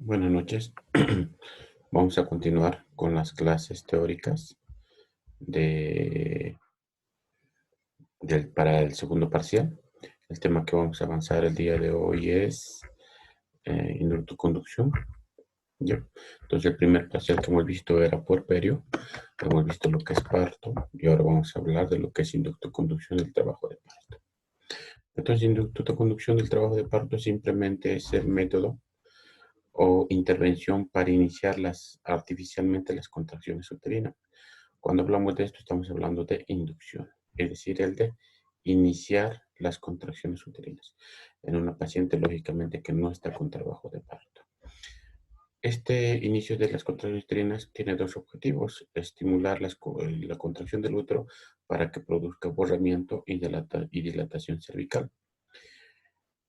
Buenas noches. Vamos a continuar con las clases teóricas de, para el segundo parcial. El tema que vamos a avanzar el día de hoy es inductoconducción. ¿Ya? Entonces el primer parcial que hemos visto era puerperio, hemos visto lo que es parto y ahora vamos a hablar de lo que es inductoconducción del trabajo de parto. Entonces inductoconducción del trabajo de parto simplemente es el método o intervención para iniciar artificialmente las contracciones uterinas. Cuando hablamos de esto, estamos hablando de inducción, es decir, el de iniciar las contracciones uterinas en una paciente, lógicamente, que no está con trabajo de parto. Este inicio de las contracciones uterinas tiene dos objetivos: estimular la contracción del útero para que produzca borramiento y dilatación cervical.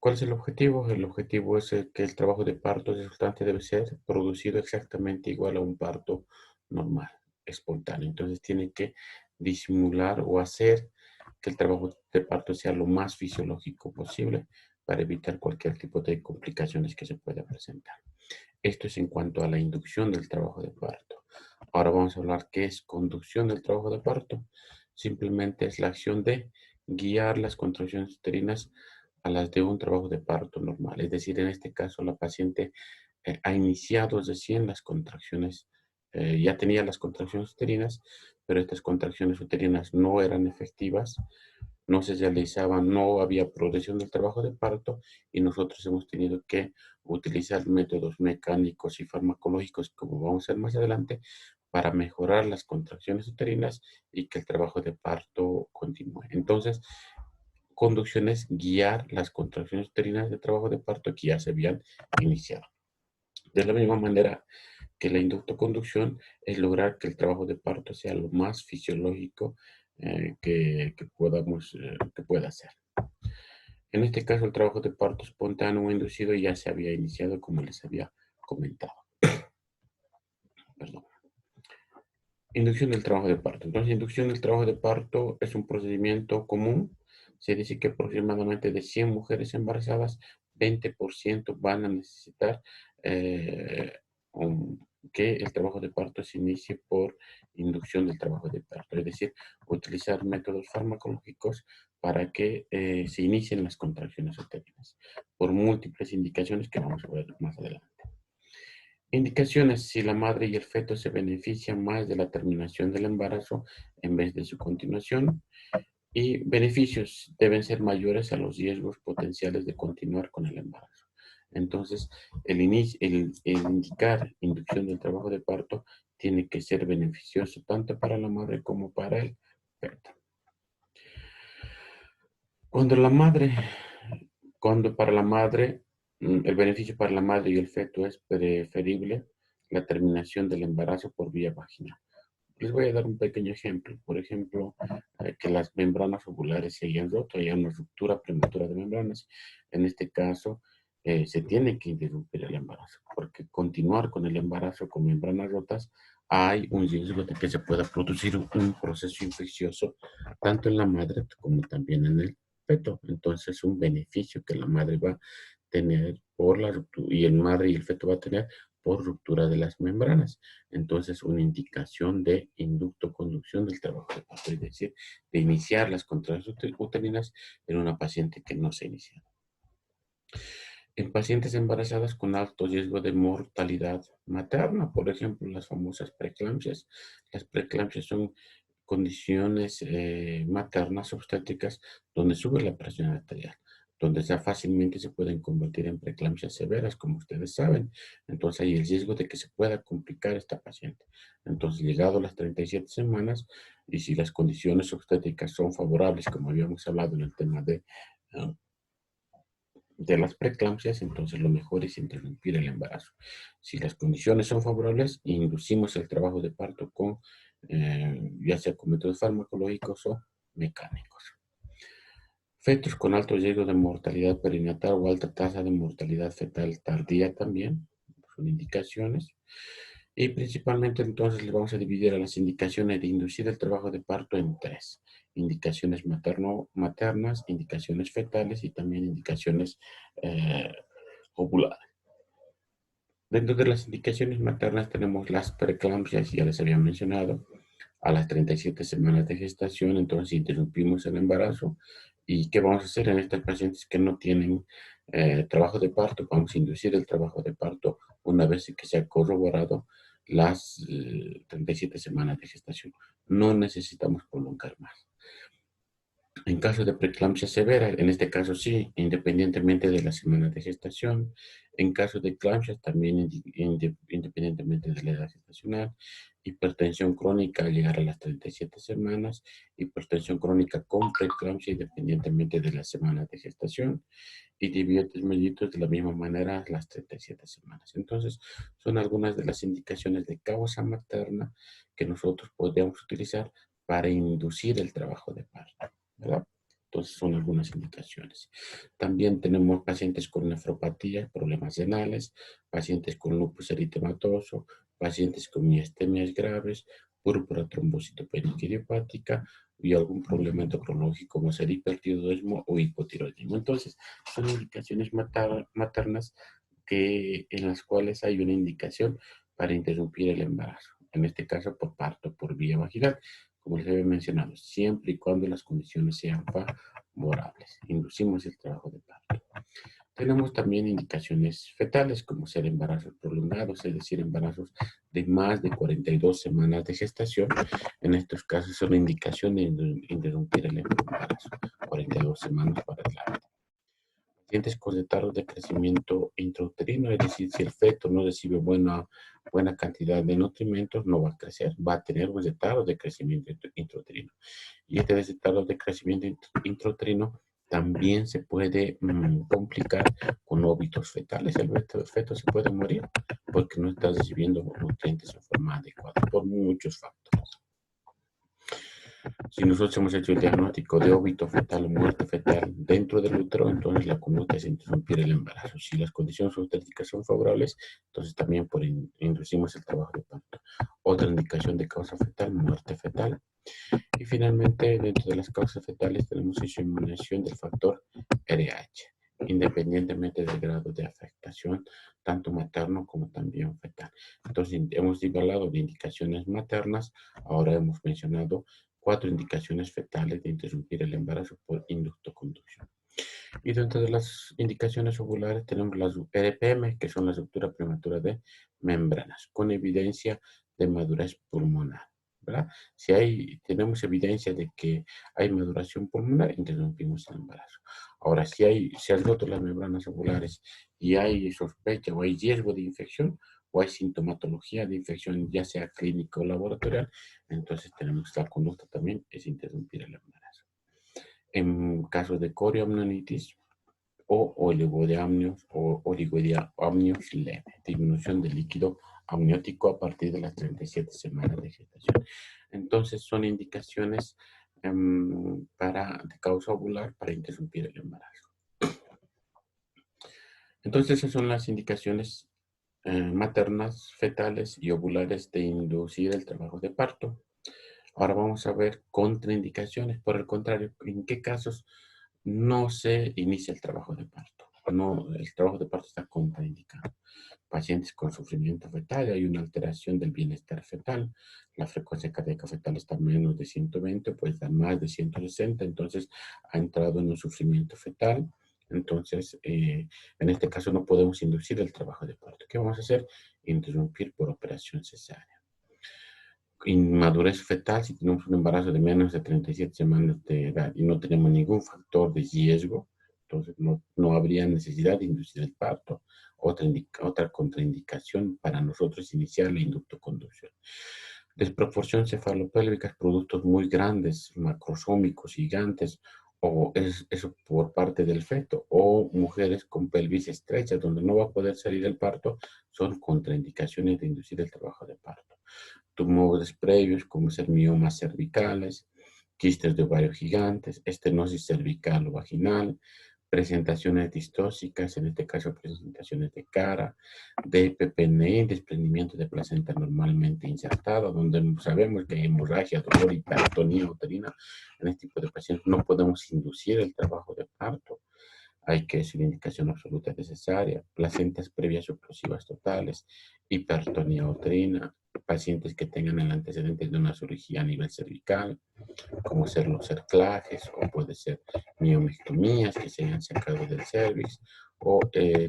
¿Cuál es el objetivo? El objetivo es que el trabajo de parto resultante debe ser producido exactamente igual a un parto normal, espontáneo. Entonces tiene que disimular o hacer que el trabajo de parto sea lo más fisiológico posible para evitar cualquier tipo de complicaciones que se pueda presentar. Esto es en cuanto a la inducción del trabajo de parto. Ahora vamos a hablar qué es conducción del trabajo de parto. Simplemente es la acción de guiar las contracciones uterinas a las de un trabajo de parto normal. Es decir, en este caso la paciente ha iniciado recién las contracciones, ya tenía las contracciones uterinas, pero estas contracciones uterinas no eran efectivas, no se realizaban, no había progresión del trabajo de parto y nosotros hemos tenido que utilizar métodos mecánicos y farmacológicos, como vamos a ver más adelante, para mejorar las contracciones uterinas y que el trabajo de parto continúe. Entonces, conducción es guiar las contracciones uterinas de trabajo de parto que ya se habían iniciado. De la misma manera que la inductoconducción es lograr que el trabajo de parto sea lo más fisiológico que pueda ser. En este caso, el trabajo de parto espontáneo o inducido ya se había iniciado, como les había comentado. Perdón. Inducción del trabajo de parto. Entonces, inducción del trabajo de parto es un procedimiento común. Se dice que aproximadamente de 100 mujeres embarazadas, 20% van a necesitar eh, que el trabajo de parto se inicie por inducción del trabajo de parto. Es decir, utilizar métodos farmacológicos para que se inicien las contracciones uterinas, por múltiples indicaciones que vamos a ver más adelante. Indicaciones: si la madre y el feto se benefician más de la terminación del embarazo en vez de su continuación. Y beneficios: deben ser mayores a los riesgos potenciales de continuar con el embarazo. Entonces, el indicar inducción del trabajo de parto tiene que ser beneficioso tanto para la madre como para el feto. Cuando la madre, cuando para la madre, el beneficio para la madre y el feto es preferible la terminación del embarazo por vía vaginal. Les voy a dar un pequeño ejemplo. Por ejemplo, que las membranas ovulares se hayan roto, haya una ruptura prematura de membranas. En este caso, se tiene que interrumpir el embarazo, porque continuar con el embarazo con membranas rotas, hay un riesgo de que se pueda producir un proceso infeccioso tanto en la madre como también en el feto. Entonces, un beneficio que la madre va a tener por la ruptura y el madre y el feto va a tener por ruptura de las membranas. Entonces, una indicación de inductoconducción del trabajo de parto, es decir, de iniciar las contracciones uterinas en una paciente que no se ha iniciado. En pacientes embarazadas con alto riesgo de mortalidad materna, por ejemplo, las famosas preeclampsias. Las preeclampsias son condiciones maternas obstétricas donde sube la presión arterial, donde ya fácilmente se pueden convertir en preeclampsias severas, como ustedes saben. Entonces hay el riesgo de que se pueda complicar esta paciente. Entonces, llegado a las 37 semanas, y si las condiciones obstétricas son favorables, como habíamos hablado en el tema uh, de las preeclampsias, entonces lo mejor es interrumpir el embarazo. Si las condiciones son favorables, inducimos el trabajo de parto con, ya sea con métodos farmacológicos o mecánicos. Fetos con alto riesgo de mortalidad perinatal o alta tasa de mortalidad fetal tardía también, son indicaciones. Y principalmente entonces le vamos a dividir a las indicaciones de inducir el trabajo de parto en tres: indicaciones maternas, indicaciones fetales y también indicaciones ovulares. Dentro de las indicaciones maternas tenemos las preeclampsias, ya les había mencionado, a las 37 semanas de gestación, entonces interrumpimos el embarazo. ¿Y qué vamos a hacer en estas pacientes que no tienen trabajo de parto? Vamos a inducir el trabajo de parto una vez que se ha corroborado las 37 semanas de gestación. No necesitamos prolongar más. En caso de preeclampsia severa, en este caso sí, independientemente de la semana de gestación. En caso de eclampsia, también independientemente de la edad gestacional. Hipertensión crónica al llegar a las 37 semanas. Hipertensión crónica con preeclampsia, independientemente de las semanas de gestación. Y diabetes mellitus de la misma manera a las 37 semanas. Entonces, son algunas de las indicaciones de causa materna que nosotros podríamos utilizar para inducir el trabajo de parto, ¿verdad? Entonces son algunas indicaciones. También tenemos pacientes con nefropatía, problemas renales, pacientes con lupus eritematoso, pacientes con miastenias graves, púrpura trombocitopénica idiopática y algún problema endocrinológico como ser hipertiroidismo o hipotiroidismo. Entonces, son indicaciones maternas en las cuales hay una indicación para interrumpir el embarazo. En este caso, por parto por vía vaginal, como les había mencionado, siempre y cuando las condiciones sean favorables. Inducimos el trabajo de parto. Tenemos también indicaciones fetales, como ser embarazos prolongados, es decir, embarazos de más de 42 semanas de gestación. En estos casos son indicaciones de interrumpir el embarazo, 42 semanas para el pacientes con retardo de crecimiento intrauterino, es decir, si el feto no recibe buena cantidad de nutrimentos, no va a crecer, va a tener un retardo de crecimiento intrauterino. Y este retardo de crecimiento intrauterino también se puede complicar con óbitos fetales. El feto se puede morir porque no está recibiendo nutrientes en forma adecuada por muchos factores. Si nosotros hemos hecho el diagnóstico de óbito fetal o muerte fetal dentro del útero, entonces la conducta es interrumpir el embarazo. Si las condiciones obstétricas son favorables, entonces también inducimos el trabajo de parto. Otra indicación de causa fetal, muerte fetal. Y finalmente, dentro de las causas fetales tenemos disminución del factor RH, independientemente del grado de afectación, tanto materno como también fetal. Entonces, hemos hablado de indicaciones maternas, ahora hemos mencionado 4 indicaciones fetales de interrumpir el embarazo por inductoconducción. Y dentro de las indicaciones ovulares tenemos las RPM, que son la ruptura prematura de membranas, con evidencia de madurez pulmonar, ¿verdad? Si tenemos evidencia de que hay maduración pulmonar, interrumpimos el embarazo. Ahora, si se han roto las membranas ovulares y hay sospecha o hay riesgo de infección, o hay sintomatología de infección, ya sea clínica o laboratorial, entonces tenemos la conducta también, es interrumpir el embarazo. En caso de corioamnionitis o oligoamnios o oligoamnios leve, disminución del líquido amniótico a partir de las 37 semanas de gestación. Entonces son indicaciones de causa ovular para interrumpir el embarazo. Entonces esas son las indicaciones maternas, fetales y ovulares de inducir el trabajo de parto. Ahora vamos a ver contraindicaciones. Por el contrario, ¿en qué casos no se inicia el trabajo de parto? No, el trabajo de parto está contraindicado. Pacientes con sufrimiento fetal, hay una alteración del bienestar fetal, la frecuencia cardíaca fetal está menos de 120, puede estar más de 160, entonces ha entrado en un sufrimiento fetal. Entonces, en este caso no podemos inducir el trabajo de parto. ¿Qué vamos a hacer? Interrumpir por operación cesárea. Inmadurez fetal, si tenemos un embarazo de menos de 37 semanas de edad y no tenemos ningún factor de riesgo, entonces no habría necesidad de inducir el parto. Otra contraindicación para nosotros iniciar la inductoconducción. Desproporción cefalopélvica, productos muy grandes, macrosómicos, gigantes, o eso por parte del feto, o mujeres con pelvis estrecha, donde no va a poder salir el parto, son contraindicaciones de inducir el trabajo de parto. Tumores previos como ser miomas cervicales, quistes de ovario gigantes, estenosis cervical o vaginal, presentaciones distóxicas, en este caso presentaciones de cara, de PPNI, desprendimiento de placenta normalmente insertada, donde sabemos que hay hemorragia, dolor, hipertonía uterina. En este tipo de pacientes no podemos inducir el trabajo de parto. hay que decir indicación absoluta de cesárea, placentas previas oclusivas totales, hipertonía uterina, pacientes que tengan el antecedente de una cirugía a nivel cervical, como ser los cerclajes, o puede ser miomectomías que se hayan sacado del cervix, o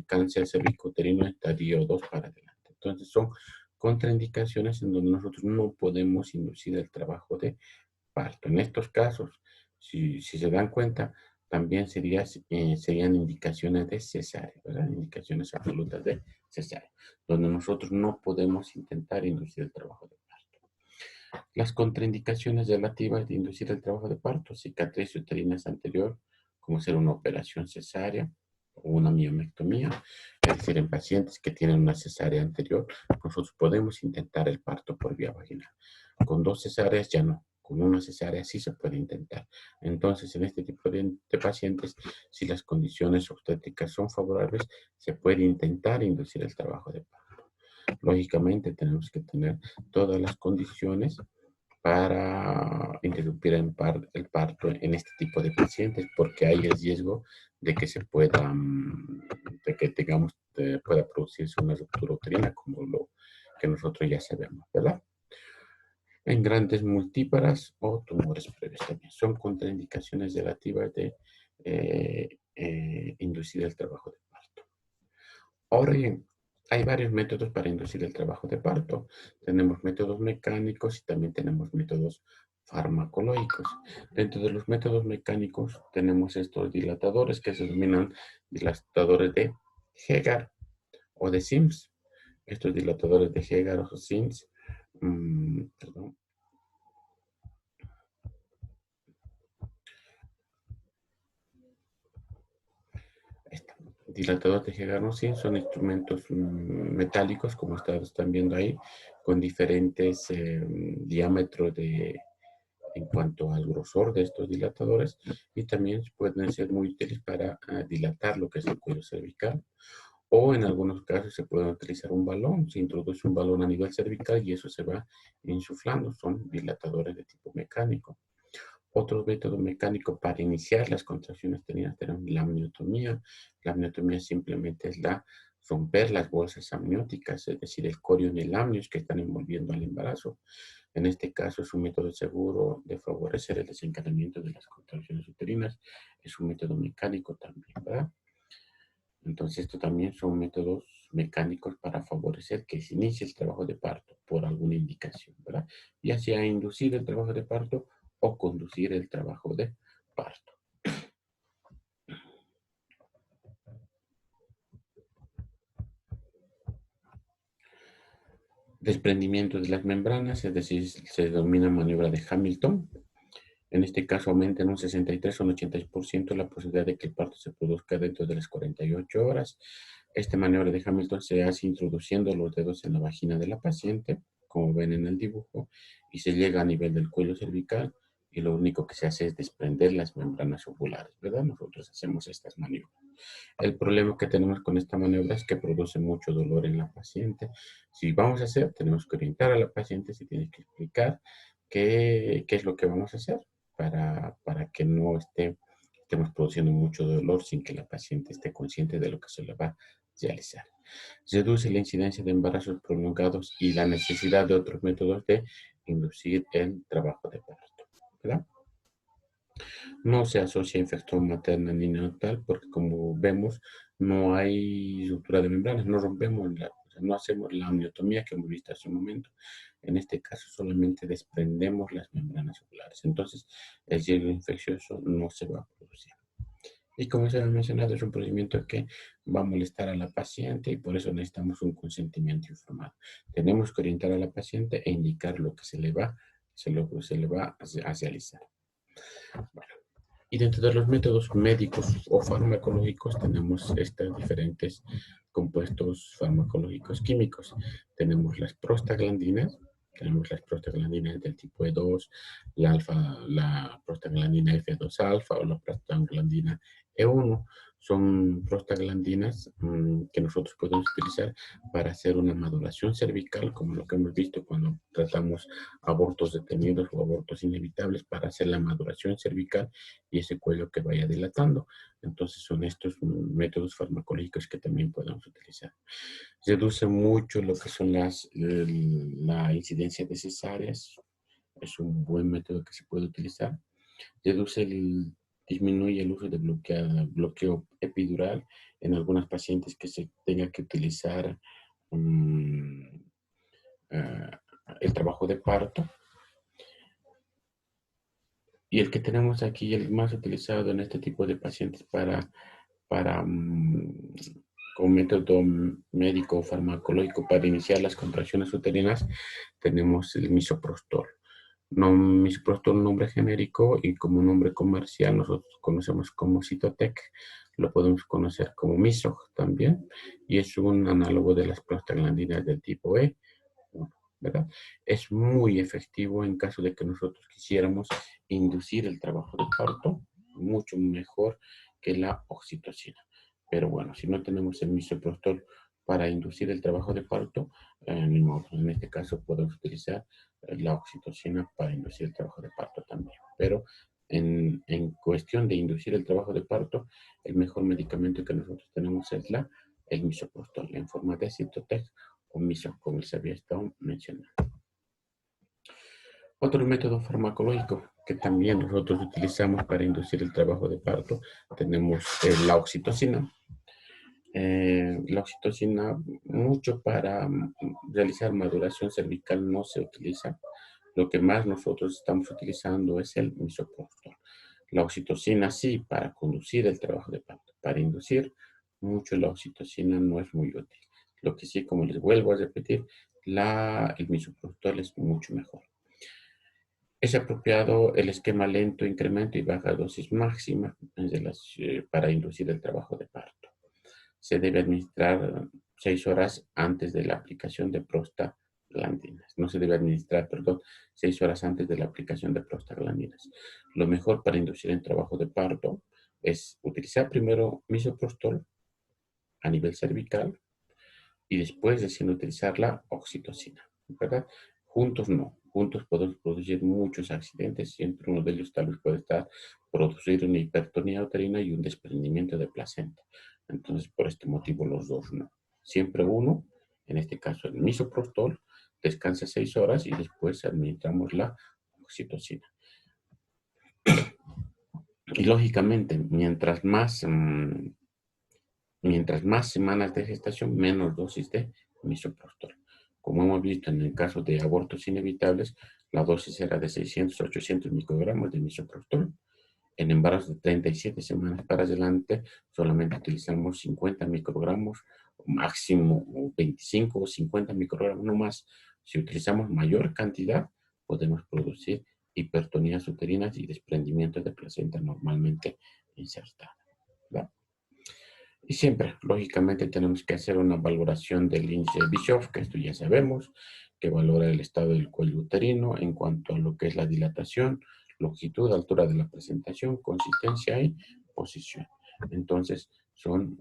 cáncer cervicouterino estadio 2 para adelante. Entonces son contraindicaciones en donde nosotros no podemos inducir el trabajo de parto. En estos casos, si se dan cuenta, también serían indicaciones de cesárea, ¿verdad? Indicaciones absolutas de cesárea, donde nosotros no podemos intentar inducir el trabajo de parto. Las contraindicaciones relativas de inducir el trabajo de parto: cicatriz uterina anterior, como ser una operación cesárea o una miomectomía. Es decir, en pacientes que tienen una cesárea anterior, nosotros podemos intentar el parto por vía vaginal. Con 2 cesáreas ya no. Con una cesárea sí se puede intentar. Entonces, en este tipo de pacientes, si las condiciones obstétricas son favorables, se puede intentar inducir el trabajo de parto. Lógicamente, tenemos que tener todas las condiciones para interrumpir el parto en este tipo de pacientes, porque hay el riesgo de que se pueda, de que tengamos, pueda producirse una ruptura uterina, como lo que nosotros ya sabemos, ¿verdad? En grandes multíparas o tumores previos también. Son contraindicaciones relativas de inducir el trabajo de parto. Ahora bien, hay varios métodos para inducir el trabajo de parto. Tenemos métodos mecánicos y también tenemos métodos farmacológicos. Dentro de los métodos mecánicos tenemos estos dilatadores que se denominan dilatadores de Hegar o de Sims. Estos dilatadores de Hegar o Sims, perdón, dilatadores de Hegar-Mosin son instrumentos metálicos, como ustedes están viendo ahí, con diferentes diámetros en cuanto al grosor de estos dilatadores, y también pueden ser muy útiles para dilatar lo que es el cuello cervical. O en algunos casos se puede utilizar un balón. Se introduce un balón a nivel cervical y eso se va insuflando. Son dilatadores de tipo mecánico. Otro método mecánico para iniciar las contracciones uterinas tenemos la amniotomía. La amniotomía simplemente es romper las bolsas amnióticas, es decir, el corion y el amnios que están envolviendo al embarazo. En este caso es un método seguro de favorecer el desencadenamiento de las contracciones uterinas. Es un método mecánico también, ¿verdad? Entonces, esto también son métodos mecánicos para favorecer que se inicie el trabajo de parto por alguna indicación, ¿verdad? Ya sea inducir el trabajo de parto o conducir el trabajo de parto. Desprendimiento de las membranas, es decir, se denomina maniobra de Hamilton. En este caso aumenta en un 63 o un 80% la posibilidad de que el parto se produzca dentro de las 48 horas. Esta maniobra de Hamilton se hace introduciendo los dedos en la vagina de la paciente, como ven en el dibujo, y se llega a nivel del cuello cervical, y lo único que se hace es desprender las membranas ovulares, ¿verdad? Nosotros hacemos estas maniobras. El problema que tenemos con esta maniobra es que produce mucho dolor en la paciente. Si vamos a hacer, tenemos que orientar a la paciente, se tiene que explicar qué es lo que vamos a hacer para que no estemos produciendo mucho dolor sin que la paciente esté consciente de lo que se le va a realizar. Reduce la incidencia de embarazos prolongados y la necesidad de otros métodos de inducir el trabajo de parto, ¿verdad? No se asocia a infección materna ni neonatal porque, como vemos, no hay ruptura de membranas, no rompemos o sea, no hacemos la amniotomía que hemos visto hace un momento. En este caso solamente desprendemos las membranas ovulares. Entonces, el riesgo infeccioso no se va a producir. Y como se ha mencionado, es un procedimiento que va a molestar a la paciente y por eso necesitamos un consentimiento informado. Tenemos que orientar a la paciente e indicar lo que se le va a realizar. Bueno, y dentro de los métodos médicos o farmacológicos tenemos estos diferentes compuestos farmacológicos químicos. Tenemos las prostaglandinas del tipo E2, la prostaglandina F2 alfa o la prostaglandina E1. Son prostaglandinas que nosotros podemos utilizar para hacer una maduración cervical, como lo que hemos visto cuando tratamos abortos detenidos o abortos inevitables, para hacer la maduración cervical y ese cuello que vaya dilatando. Entonces son estos métodos farmacológicos que también podemos utilizar. Reduce mucho lo que son la incidencia de cesáreas. Es un buen método que se puede utilizar. Disminuye el uso de bloqueo epidural en algunos pacientes que se tenga que utilizar el trabajo de parto. Y el que tenemos aquí, el más utilizado en este tipo de pacientes con método médico o farmacológico para iniciar las contracciones uterinas, tenemos el misoprostol. No, misoprostol, un nombre genérico, y como nombre comercial nosotros conocemos como Cytotec, lo podemos conocer como Misog también, y es un análogo de las prostaglandinas del tipo E, ¿verdad? Es muy efectivo en caso de que nosotros quisiéramos inducir el trabajo de parto, mucho mejor que la oxitocina. Pero bueno, si no tenemos el misoprostol para inducir el trabajo de parto, en este caso podemos utilizar la oxitocina para inducir el trabajo de parto también. Pero en cuestión de inducir el trabajo de parto, el mejor medicamento que nosotros tenemos es el misoprostol en forma de Cytotec o Misog, como se había estado mencionando. Otro método farmacológico que también nosotros utilizamos para inducir el trabajo de parto, tenemos la oxitocina. La oxitocina, mucho para realizar maduración cervical no se utiliza. Lo que más nosotros estamos utilizando es el misoprostol. La oxitocina sí, para conducir el trabajo de parto. Para inducir, mucho la oxitocina no es muy útil. Lo que sí, como les vuelvo a repetir, el misoprostol es mucho mejor. Es apropiado el esquema lento, incremento y baja dosis máxima para inducir el trabajo de parto. Se debe administrar 6 horas antes de la aplicación de prostaglandinas. No se debe administrar, 6 horas antes de la aplicación de prostaglandinas. Lo mejor para inducir el trabajo de parto es utilizar primero misoprostol a nivel cervical y después recién utilizar la oxitocina, ¿verdad? Juntos no. Juntos podemos producir muchos accidentes y entre uno de ellos tal vez puede producir una hipertonía uterina y un desprendimiento de placenta. Entonces, por este motivo, los dos no. Siempre uno, en este caso el misoprostol, descansa 6 horas y después administramos la oxitocina. Y lógicamente, mientras más semanas de gestación, menos dosis de misoprostol. Como hemos visto en el caso de abortos inevitables, la dosis era de 600 a 800 microgramos de misoprostol. En embarazos de 37 semanas para adelante, solamente utilizamos 50 microgramos, máximo 25 o 50 microgramos, no más. Si utilizamos mayor cantidad, podemos producir hipertonías uterinas y desprendimiento de placenta normalmente insertada, ¿verdad? Y siempre, lógicamente, tenemos que hacer una valoración del índice de Bischoff, que esto ya sabemos, que valora el estado del cuello uterino en cuanto a lo que es la dilatación, longitud, altura de la presentación, consistencia y posición. Entonces, son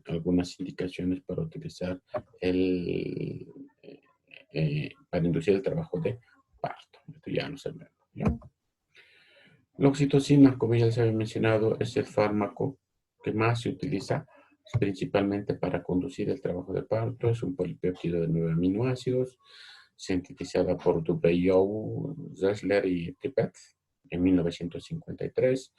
algunas indicaciones para utilizar para inducir el trabajo de parto. Esto ya lo sabemos, ¿ya? La oxitocina, como ya les había mencionado, es el fármaco que más se utiliza principalmente para conducir el trabajo de parto. Es un polipéptido de 9 aminoácidos, sintetizada por W. Zessler y Tippett en 1953.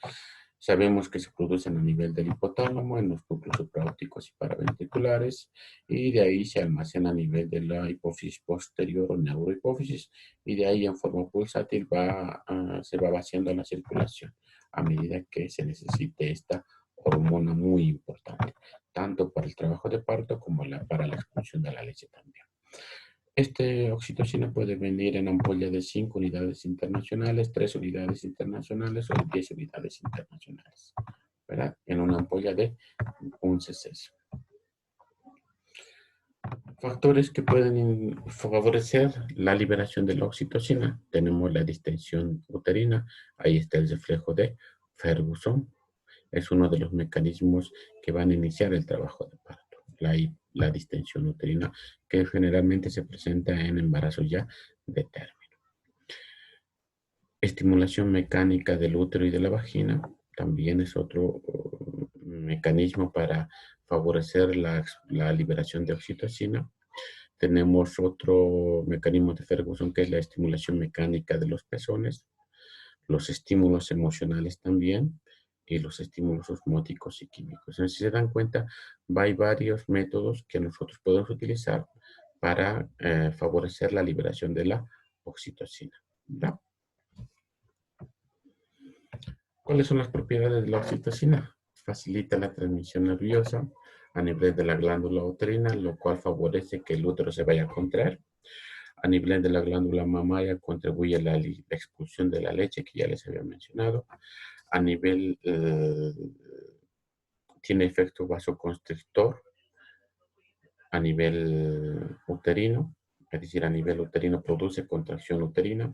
Sabemos que se producen a nivel del hipotálamo, en los núcleos supraópticos y paraventriculares, y de ahí se almacena a nivel de la hipófisis posterior o neurohipófisis, y de ahí en forma pulsátil se va vaciando la circulación a medida que se necesite esta hormona muy importante, tanto para el trabajo de parto como para la expulsión de la leche también. Este oxitocina puede venir en ampolla de 5 unidades internacionales, 3 unidades internacionales o 10 unidades internacionales, ¿verdad? En una ampolla de 1 cc. Factores que pueden favorecer la liberación de la oxitocina. Tenemos la distensión uterina. Ahí está el reflejo de Ferguson. Es uno de los mecanismos que van a iniciar el trabajo de parto. La distensión uterina, que generalmente se presenta en embarazos ya de término. Estimulación mecánica del útero y de la vagina también es otro mecanismo para favorecer la liberación de oxitocina. Tenemos otro mecanismo de Ferguson que es la estimulación mecánica de los pezones, los estímulos emocionales también y los estímulos osmóticos y químicos. Entonces, si se dan cuenta, hay varios métodos que nosotros podemos utilizar para favorecer la liberación de la oxitocina. ¿Verdad? ¿Cuáles son las propiedades de la oxitocina? Facilita la transmisión nerviosa a nivel de la glándula uterina, lo cual favorece que el útero se vaya a contraer. A nivel de la glándula mamaria contribuye a la expulsión de la leche, que ya les había mencionado. A nivel, tiene efecto vasoconstrictor a nivel uterino, es decir, a nivel uterino produce contracción uterina,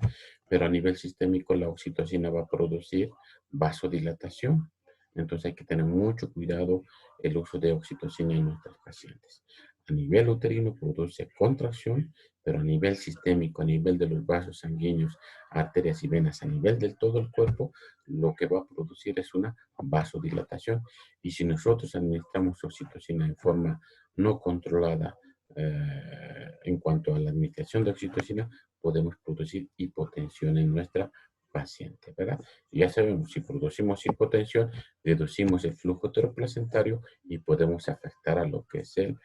pero a nivel sistémico la oxitocina va a producir vasodilatación. Entonces hay que tener mucho cuidado el uso de oxitocina en nuestros pacientes. A nivel uterino produce contracción, pero a nivel sistémico, a nivel de los vasos sanguíneos, arterias y venas, a nivel del todo el cuerpo, lo que va a producir es una vasodilatación. Y si nosotros administramos oxitocina en forma no controlada en cuanto a la administración de oxitocina, podemos producir hipotensión en nuestra paciente, ¿verdad? Ya sabemos, si producimos hipotensión, reducimos el flujo uteroplacentario y podemos afectar a lo que es el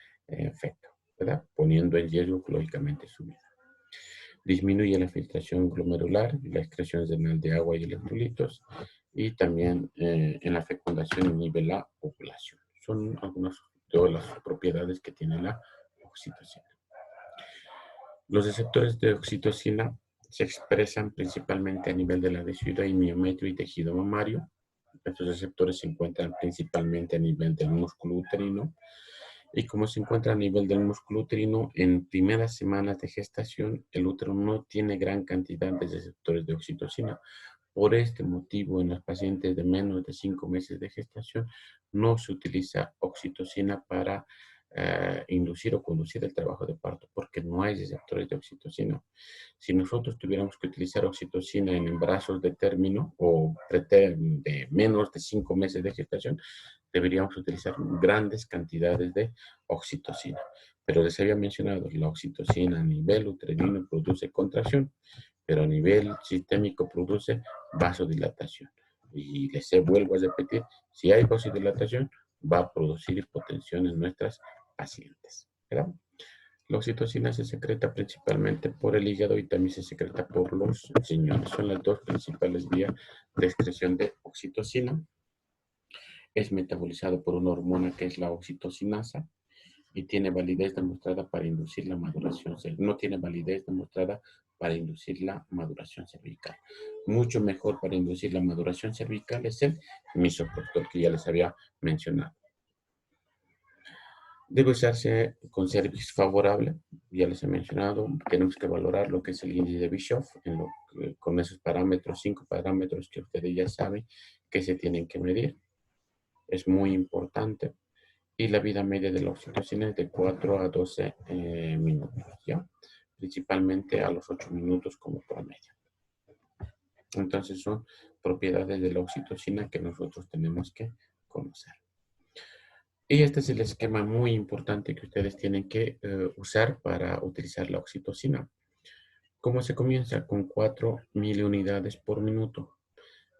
feto, ¿verdad? Poniendo en riesgo, lógicamente, su vida. Disminuye la filtración glomerular, la excreción renal de agua y electrolitos, y también en la fecundación inhibe la ovulación. Son algunas de las propiedades que tiene la oxitocina. Los receptores de oxitocina se expresan principalmente a nivel de la vesícula y miometrio y tejido mamario. Estos receptores se encuentran principalmente a nivel del músculo uterino. Y como se encuentra a nivel del músculo uterino, en primeras semanas de gestación, el útero no tiene gran cantidad de receptores de oxitocina. Por este motivo, en los pacientes de menos de 5 meses de gestación, no se utiliza oxitocina para inducir o conducir el trabajo de parto, porque no hay receptores de oxitocina. Si nosotros tuviéramos que utilizar oxitocina en embarazos de término o preterm de menos de 5 meses de gestación, deberíamos utilizar grandes cantidades de oxitocina. Pero les había mencionado, la oxitocina a nivel uterino produce contracción, pero a nivel sistémico produce vasodilatación. Y les vuelvo a repetir, si hay vasodilatación, va a producir hipotensión en nuestras pacientes, ¿verdad? La oxitocina se secreta principalmente por el hígado y también se secreta por los riñones. Son las dos principales vías de excreción de oxitocina. Es metabolizado por una hormona que es la oxitocinasa y tiene validez demostrada para inducir la maduración cervical. No tiene validez demostrada para inducir la maduración cervical. Mucho mejor para inducir la maduración cervical es el misoprostol que ya les había mencionado. Debe usarse con cervix favorable, ya les he mencionado, tenemos que valorar lo que es el índice de Bischoff con esos parámetros, 5 parámetros que ustedes ya saben que se tienen que medir. Es muy importante. Y la vida media de la oxitocina es de 4 a 12 minutos, ¿ya? Principalmente a los 8 minutos como promedio. Entonces son propiedades de la oxitocina que nosotros tenemos que conocer. Y este es el esquema muy importante que ustedes tienen que usar para utilizar la oxitocina. ¿Cómo se comienza? Con 4.000 unidades por minuto.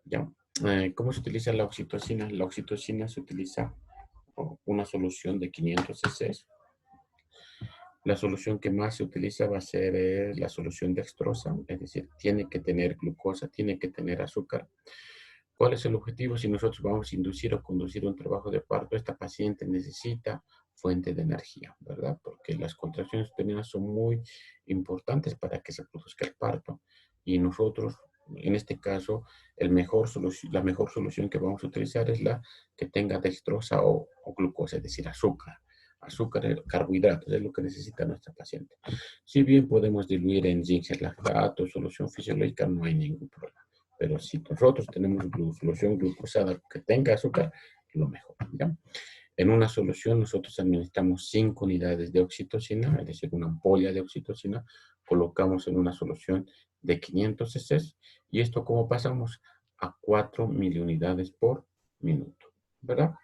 ¿Ya? ¿Cómo se utiliza la oxitocina? La oxitocina se utiliza una solución de 500 cc. La solución que más se utiliza va a ser la solución dextrosa, es decir, tiene que tener glucosa, tiene que tener azúcar. ¿Cuál es el objetivo? Si nosotros vamos a inducir o conducir un trabajo de parto, esta paciente necesita fuente de energía, ¿verdad? Porque las contracciones uterinas son muy importantes para que se produzca el parto. Y nosotros, en este caso, la mejor solución que vamos a utilizar es la que tenga dextrosa o glucosa, es decir, azúcar. azúcar, carbohidratos, es lo que necesita nuestra paciente. Si bien podemos diluir en zinc lactato, solución fisiológica, no hay ningún problema. Pero si nosotros tenemos solución glucosada que tenga azúcar, lo mejor, ¿ya? En una solución nosotros administramos 5 unidades de oxitocina, es decir, una ampolla de oxitocina, colocamos en una solución de 500 cc y esto como pasamos a 4 miliunidades por minuto, ¿verdad?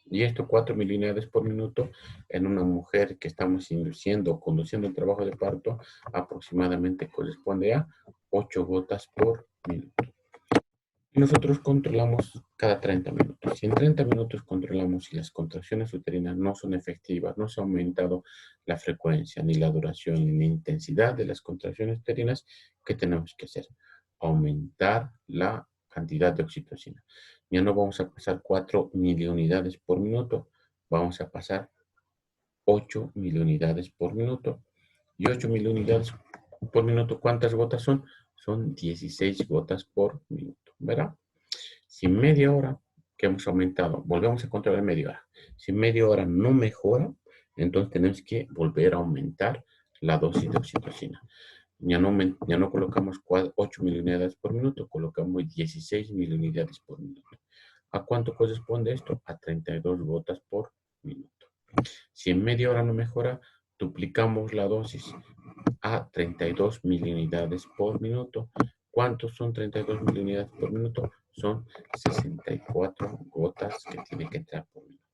Y esto 4 miliunidades por minuto en una mujer que estamos induciendo o conduciendo el trabajo de parto aproximadamente corresponde a 8 gotas por minuto. Y nosotros controlamos cada 30 minutos. Si en 30 minutos controlamos si las contracciones uterinas no son efectivas, no se ha aumentado la frecuencia, ni la duración, ni la intensidad de las contracciones uterinas, ¿qué tenemos que hacer? Aumentar la cantidad de oxitocina. Ya no vamos a pasar 4 miliunidades por minuto, vamos a pasar 8 miliunidades por minuto. Y 8 miliunidades por minuto, ¿cuántas gotas son? Son 16 gotas por minuto, ¿verdad? Si en media hora que hemos aumentado, volvemos a controlar en media hora. Si en media hora no mejora, entonces tenemos que volver a aumentar la dosis de oxitocina. Ya no colocamos 8 miliunidades por minuto, colocamos 16 miliunidades por minuto. ¿A cuánto corresponde esto? A 32 gotas por minuto. Si en media hora no mejora, duplicamos la dosis a 32 miliunidades por minuto. ¿Cuántos son 32 miliunidades por minuto? Son 64 gotas que tiene que entrar por minuto.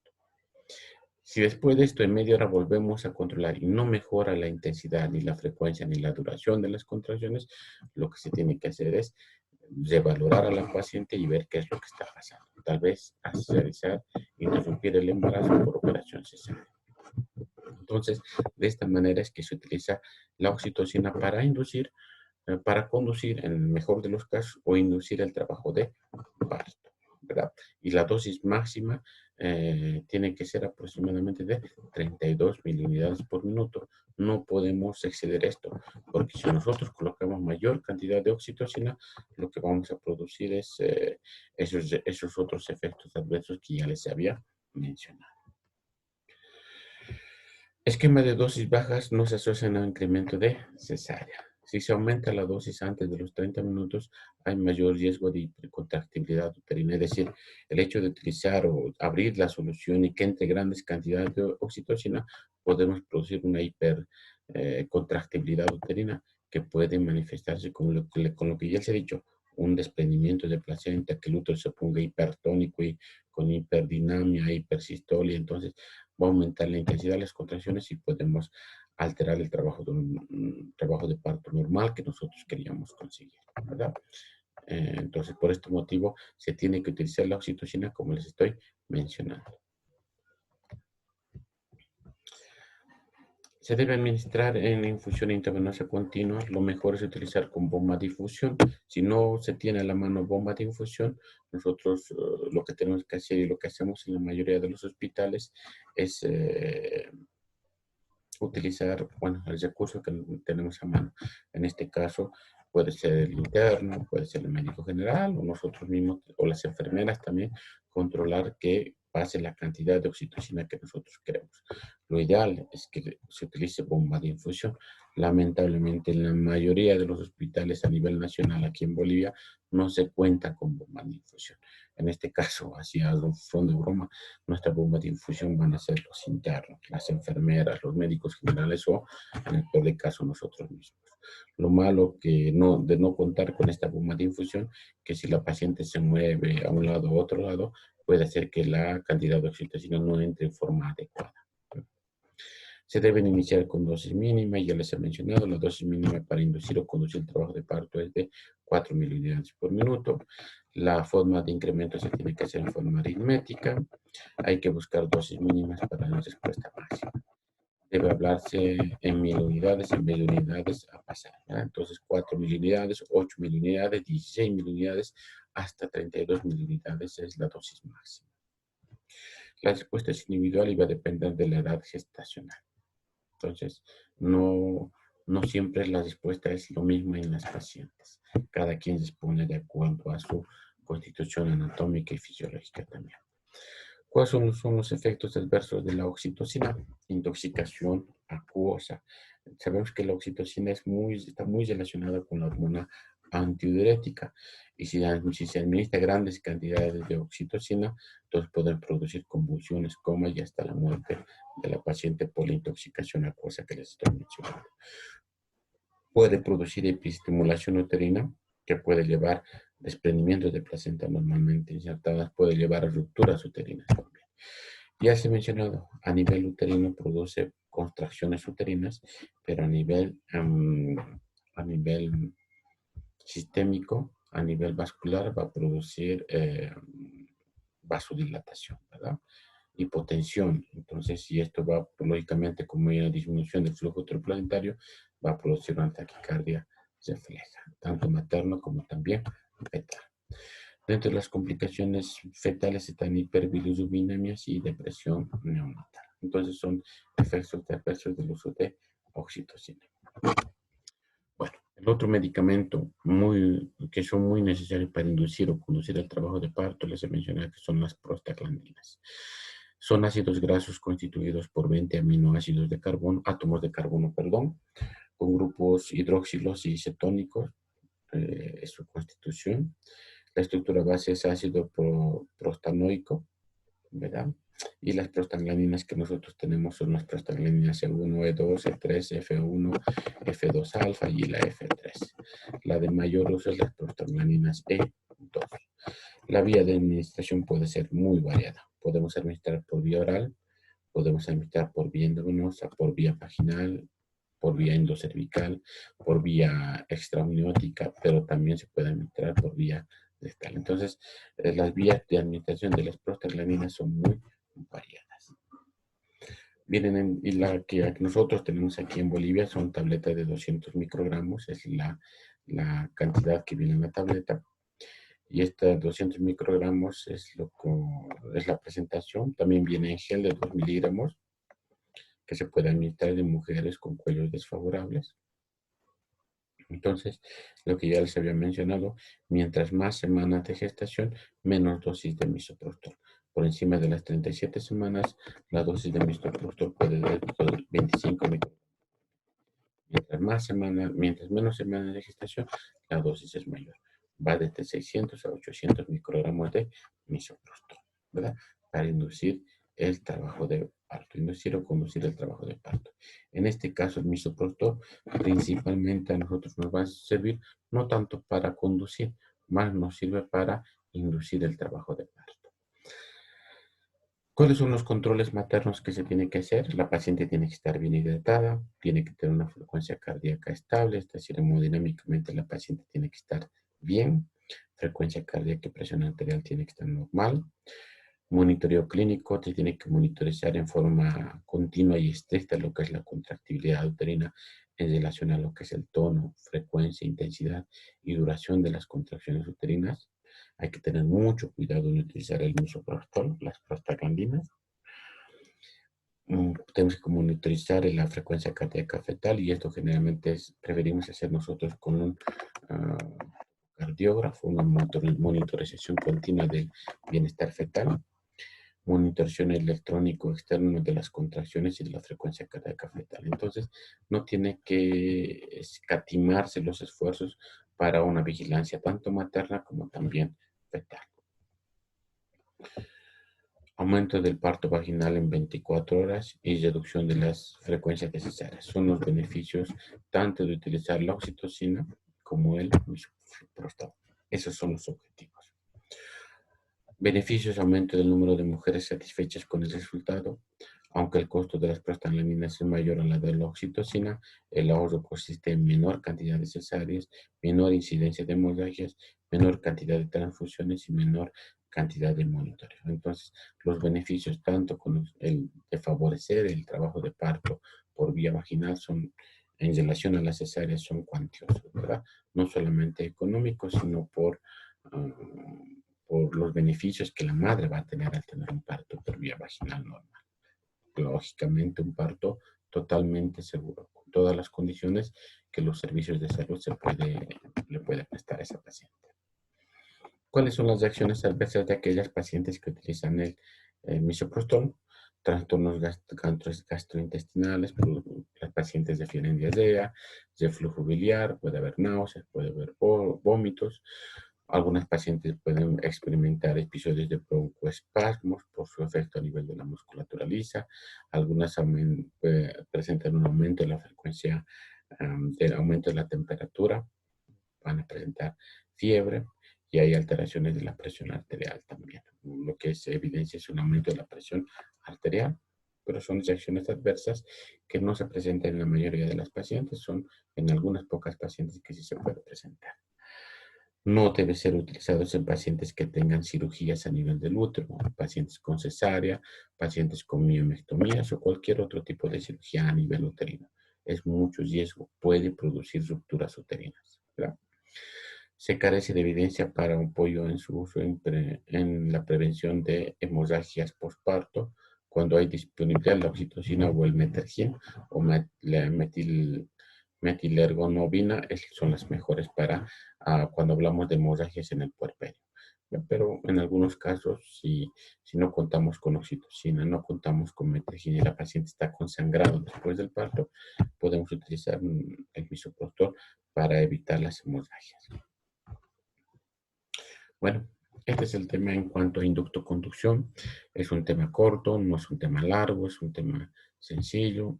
Si después de esto en media hora volvemos a controlar y no mejora la intensidad, ni la frecuencia, ni la duración de las contracciones, lo que se tiene que hacer es revalorar a la paciente y ver qué es lo que está pasando. Tal vez realizar, interrumpir el embarazo por operación cesárea. Entonces, de esta manera es que se utiliza la oxitocina para inducir, para conducir, en el mejor de los casos, o inducir el trabajo de parto, ¿verdad? Y la dosis máxima tiene que ser aproximadamente de 32 miliunidades por minuto. No podemos exceder esto, porque si nosotros colocamos mayor cantidad de oxitocina, lo que vamos a producir es esos otros efectos adversos que ya les había mencionado. Esquema de dosis bajas no se asocian a incremento de cesárea. Si se aumenta la dosis antes de los 30 minutos, hay mayor riesgo de hipercontractibilidad uterina. Es decir, el hecho de utilizar o abrir la solución y que entre grandes cantidades de oxitocina, podemos producir una hipercontractibilidad uterina que puede manifestarse con lo que ya se ha dicho, un desprendimiento de placenta, que el útero se ponga hipertónico y con hiperdinamia, hipersistolia. Entonces, va a aumentar la intensidad de las contracciones y podemos alterar el trabajo de un trabajo de parto normal que nosotros queríamos conseguir, ¿verdad? Entonces, por este motivo, se tiene que utilizar la oxitocina como les estoy mencionando. Se debe administrar en infusión intravenosa continua. Lo mejor es utilizar con bomba de infusión. Si no se tiene a la mano bomba de infusión, nosotros lo que tenemos que hacer y lo que hacemos en la mayoría de los hospitales es utilizar, bueno, el recurso que tenemos a mano. En este caso puede ser el interno, puede ser el médico general o nosotros mismos o las enfermeras también, controlar que pase la cantidad de oxitocina que nosotros queremos. Lo ideal es que se utilice bomba de infusión. Lamentablemente en la mayoría de los hospitales a nivel nacional aquí en Bolivia no se cuenta con bomba de infusión. En este caso, así a son de broma, nuestra bomba de infusión van a ser los internos, las enfermeras, los médicos generales o, en el peor de caso, nosotros mismos. Lo malo de no contar con esta bomba de infusión, que si la paciente se mueve a un lado o a otro lado, puede hacer que la cantidad de oxitocina no entre en forma adecuada. Se deben iniciar con dosis mínima, ya les he mencionado, la dosis mínima para inducir o conducir el trabajo de parto es de 4 miliunidades por minuto. La forma de incremento se tiene que hacer en forma aritmética. Hay que buscar dosis mínimas para la respuesta máxima. Debe hablarse en miliunidades en vez de unidades a pasar, ¿verdad? Entonces, 4 miliunidades, 8 miliunidades, 16 miliunidades, hasta 32 miliunidades es la dosis máxima. La respuesta es individual y va a depender de la edad gestacional. Entonces, no siempre la respuesta es lo mismo en las pacientes. Cada quien dispone de acuerdo a su constitución anatómica y fisiológica también. ¿Cuáles son los efectos adversos de la oxitocina? Intoxicación acuosa. Sabemos que la oxitocina está muy relacionada con la hormona antidiurética. Y si se administra grandes cantidades de oxitocina, entonces pueden producir convulsiones, coma y hasta la muerte de la paciente por la intoxicación acuosa que les estoy mencionando. Puede producir epiestimulación uterina, que puede llevar desprendimientos de placenta normalmente insertadas, puede llevar a rupturas uterinas también. Ya se ha mencionado, a nivel uterino produce contracciones uterinas, pero a nivel sistémico, a nivel vascular, va a producir vasodilatación, ¿verdad? Hipotensión. Entonces, si esto va, lógicamente, como hay una disminución del flujo planetario, va a producir una taquicardia refleja, tanto materno como también fetal. Dentro de las complicaciones fetales están hiperbilirubinemia y depresión neonatal. Entonces, son efectos adversos del uso de oxitocina. Bueno, el otro medicamento que son muy necesarios para inducir o conducir el trabajo de parto, les he mencionado que son las prostaglandinas. Son ácidos grasos constituidos por 20 aminoácidos de carbono, átomos de carbono, perdón, con grupos hidroxilos y cetónicos, es su constitución. La estructura base es ácido prostanoico, ¿verdad? Y las prostaglandinas que nosotros tenemos son las prostaglandinas E1, E2, E3, F1, F2 alfa y la F3. La de mayor uso es las prostaglandinas E2. La vía de administración puede ser muy variada. Podemos administrar por vía oral, podemos administrar por vía endovenosa, por vía vaginal, por vía endocervical, por vía extraamniótica, pero también se puede administrar por vía rectal. Entonces, las vías de administración de las prostaglandinas son muy variadas. Y la que nosotros tenemos aquí en Bolivia son tabletas de 200 microgramos, es la cantidad que viene en la tableta. Y esta 200 microgramos es la presentación. También viene en gel de 2 miligramos, que se puede administrar en mujeres con cuellos desfavorables. Entonces, lo que ya les había mencionado, mientras más semanas de gestación, menos dosis de misoprostol. Por encima de las 37 semanas, la dosis de misoprostol puede ser 25 microgramos. Mientras menos semanas de gestación, la dosis es mayor. Va desde 600 a 800 microgramos de misoprostol, ¿verdad? Para inducir el trabajo de parto, inducir o conducir el trabajo de parto. En este caso, el misoprostol principalmente a nosotros nos va a servir no tanto para conducir, más nos sirve para inducir el trabajo de parto. ¿Cuáles son los controles maternos que se tiene que hacer? La paciente tiene que estar bien hidratada, tiene que tener una frecuencia cardíaca estable, es decir, hemodinámicamente la paciente tiene que estar bien, frecuencia cardíaca y presión arterial tiene que estar normal. Monitoreo clínico, se tiene que monitorizar en forma continua y estricta lo que es la contractibilidad uterina en relación a lo que es el tono, frecuencia, intensidad y duración de las contracciones uterinas. Hay que tener mucho cuidado en utilizar el misoprostol, las prostaglandinas. Tenemos que monitorizar la frecuencia cardíaca fetal y esto generalmente preferimos hacer nosotros con un cardiógrafo, una monitorización continua del bienestar fetal, monitorización electrónico externo de las contracciones y de la frecuencia cardíaca fetal. Entonces, no tiene que escatimarse los esfuerzos para una vigilancia tanto materna como también fetal. Aumento del parto vaginal en 24 horas y reducción de las frecuencias necesarias. Son los beneficios tanto de utilizar la oxitocina como el misoprostol. Esos son los objetivos. Beneficios: aumento del número de mujeres satisfechas con el resultado. Aunque el costo de las prostaglandinas es mayor a la de la oxitocina, el ahorro consiste en menor cantidad de cesáreas, menor incidencia de hemorragias, menor cantidad de transfusiones y menor cantidad de monitoreo. Entonces, los beneficios tanto con el de favorecer el trabajo de parto por vía vaginal son, en relación a las cesáreas, son cuantiosos, ¿verdad? No solamente económicos, sino por los beneficios que la madre va a tener al tener un parto por vía vaginal normal. Lógicamente, un parto totalmente seguro, con todas las condiciones que los servicios de salud le pueden prestar a esa paciente. ¿Cuáles son las reacciones adversas de aquellas pacientes que utilizan misoprostol. Trastornos gastrointestinales, las pacientes refieren diarrea, reflujo biliar, puede haber náuseas, puede haber vómitos. Algunas pacientes pueden experimentar episodios de broncoespasmos por su efecto a nivel de la musculatura lisa. Algunas presentan un aumento de la frecuencia del aumento de la temperatura, van a presentar fiebre y hay alteraciones de la presión arterial también. Lo que se evidencia es un aumento de la presión arterial, pero son reacciones adversas que no se presentan en la mayoría de las pacientes, son en algunas pocas pacientes que sí se puede presentar. No debe ser utilizado en pacientes que tengan cirugías a nivel del útero, pacientes con cesárea, pacientes con miomectomías o cualquier otro tipo de cirugía a nivel uterino. Es mucho riesgo, puede producir rupturas uterinas, ¿verdad? Se carece de evidencia para un apoyo en su uso en la prevención de hemorragias postparto cuando hay disponibilidad de la oxitocina o el metergin o la metilergonovina son las mejores para cuando hablamos de hemorragias en el puerperio. Pero en algunos casos, si no contamos con oxitocina, no contamos con metergin y la paciente está consangrado después del parto, podemos utilizar el misoprostol para evitar las hemorragias. Bueno, este es el tema en cuanto a inducto-conducción. Es un tema corto, no es un tema largo, es un tema sencillo,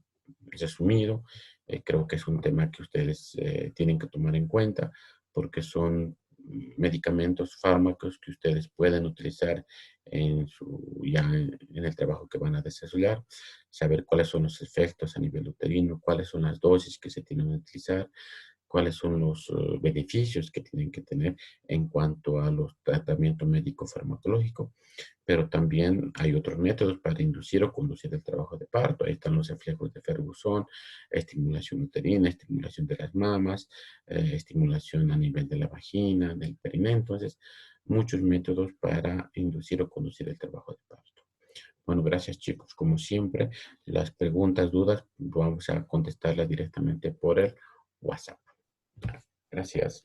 resumido. Creo que es un tema que ustedes tienen que tomar en cuenta porque son medicamentos, fármacos que ustedes pueden utilizar ya en el trabajo que van a desarrollar, saber cuáles son los efectos a nivel uterino, cuáles son las dosis que se tienen que utilizar, cuáles son los beneficios que tienen que tener en cuanto a los tratamientos médico-farmacológicos, pero también hay otros métodos para inducir o conducir el trabajo de parto. Ahí están los reflejos de Ferguson, estimulación uterina, estimulación de las mamas, estimulación a nivel de la vagina, del perineo. Entonces, muchos métodos para inducir o conducir el trabajo de parto. Bueno, gracias chicos. Como siempre, las preguntas, dudas, vamos a contestarlas directamente por el WhatsApp. Gracias.